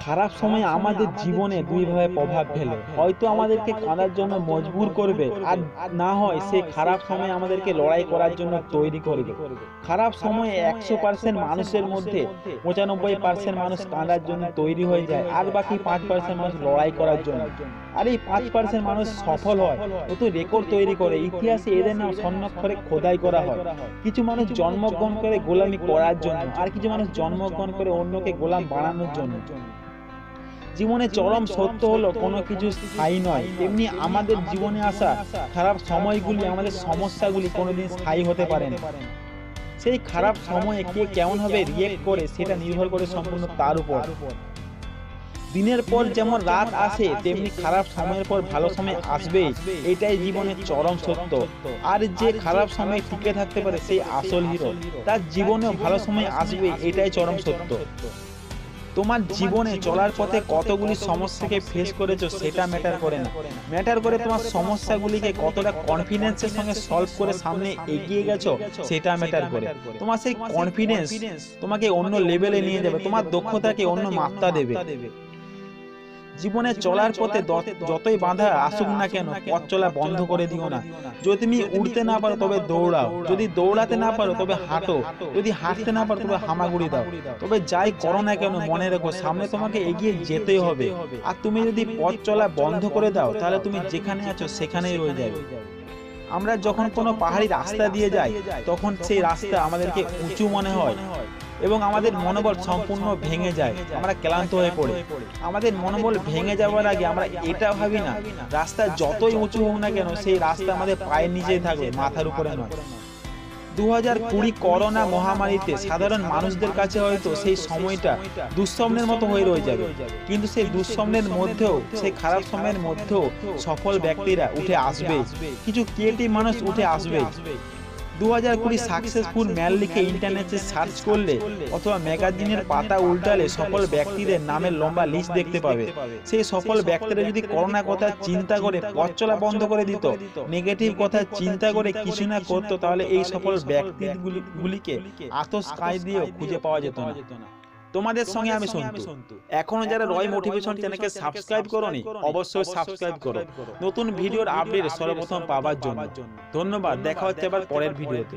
খারাপ সময় আমাদের জীবনে দুইভাবে প্রভাব ফেলে। হয়তো আমাদেরকে কাঁদার জন্য মজবুর করবে, আর না হয় সে খারাপ সময় আমাদেরকে লড়াই করার জন্য তৈরি করবে। খারাপ সময়ে 100% মানুষের মধ্যে 95% মানুষ কাঁদার জন্য তৈরি হয়ে যায়, আর বাকি 5% মানুষ লড়াই করার জন্য। আর এই 5% মানুষ সফল হয়, নতুন রেকর্ড তৈরি করে, ইতিহাসে এদের নাম স্বর্ণাক্ষরে খোদাই করা হয়। কিছু মানুষ জন্মগ্রহণ করে গোলামি করার জন্য, আর কিছু মানুষ জন্মগ্রহণ করে অন্যকে গোলাম বানানোর জন্য। জীবনে চরম সত্য হলো কোনো কিছু স্থায়ী নয়, তেমনি আমাদের জীবনে আসা খারাপ সময়গুলি, আমাদের সমস্যাগুলি কোনোদিন স্থায়ী হতে পারে না। সেই খারাপ সময়ে কে কেমন ভাবে রিয়েক্ট করে সেটা নির্ভর করে সম্পূর্ণ তার উপর। দিনের পর যেমন রাত আসে, তেমনি খারাপ সময়ের পর ভালো সময় আসবে, এটাই জীবনের চরম সত্য। আর যে খারাপ সময়ে টিকে থাকতে পারে সেই আসল হিরো, তার জীবনেও ভালো সময় আসবে, এটাই চরম সত্য। তোমার জীবনে চলার পথে কতগুলি সমস্যাকে ফেস করেছো সেটা ম্যাটার করে না, ম্যাটার করে তোমার সমস্যাগুলিকে কতটা কনফিডেন্সের সঙ্গে সলভ করে সামনে এগিয়ে গেছো সেটা ম্যাটার করে। তোমার সেই কনফিডেন্স তোমাকে অন্য লেভেলে নিয়ে যাবে, তোমার দক্ষতাকে অন্য মাত্রা দেবে। জীবনে চলার পথে যতই বাধা আসুক না কেন, পথ চলা বন্ধ করে দিও না। যদি তুমি উড়তে না পারো তবে দৌড়াও, যদি দৌড়াতে না পারো তবে হাঁটো, যদি হাঁটতে না পারো তবে হামাগুড়ি দাও। তবে যাই করো না কেন মনে রেখো সামনে তোমাকে এগিয়ে যেতেই হবে। আর তুমি যদি পথ চলা বন্ধ করে দাও তাহলে তুমি যেখানে আছো সেখানেই রয়ে যাবে। আমরা যখন কোনো পাহাড়ি রাস্তা দিয়ে যাই তখন সেই রাস্তা আমাদেরকে উঁচু মনে হয় এবং আমাদের মনোবল সম্পূর্ণ ভেঙে যায়, আমরা ক্লান্ত হয়ে পড়ি। আমাদের মনোবল ভেঙে যাওয়ার আগে আমরা এটা ভাবি না রাস্তা যতই উঁচু হোক না কেন সেই রাস্তা আমাদের পায়ের নিচেই থাকবে, মাথার উপরে নয়। 2020 করোনা মহামারীতে সাধারণ মানুষদের কাছে হয়তো সেই সময়টা দুঃস্বপ্নের মতো হয়ে রয়ে যাবে, কিন্তু সেই দুঃস্বপ্নের মধ্যেও, সেই খারাপ সময়ের মধ্যেও সফল ব্যক্তিরা উঠে আসবে, কিছু ক্রিয়েটিভ মানুষ উঠে আসবে। 2020 সাকসেসফুল ম্যান লিখে ইন্টারনেটে সার্চ করলে অথবা ম্যাগাজিনের পাতা উল্টালে সফল ব্যক্তিদের নামের লম্বা লিস্ট দেখতে পাবে। সেই সফল ব্যক্তিরা যদি করোনা কথা চিন্তা করে পথ চলা বন্ধ করে দিত, নেগেটিভ কথা চিন্তা করে কিছু না করতো, তাহলে এই সফল ব্যক্তিগুলিকে আতশকায় দিয়েও খুঁজে পাওয়া যেত না। তোমাদের সঙ্গে আমি সন্তু। এখনো যারা রয় মোটিভেশন চ্যানেলকে সাবস্ক্রাইব করোনি, অবশ্যই সাবস্ক্রাইব করো নতুন ভিডিওর আপডেট সর্বপ্রথম পাওয়ার জন্য। ধন্যবাদ, দেখা হচ্ছে আবার পরের ভিডিওতে।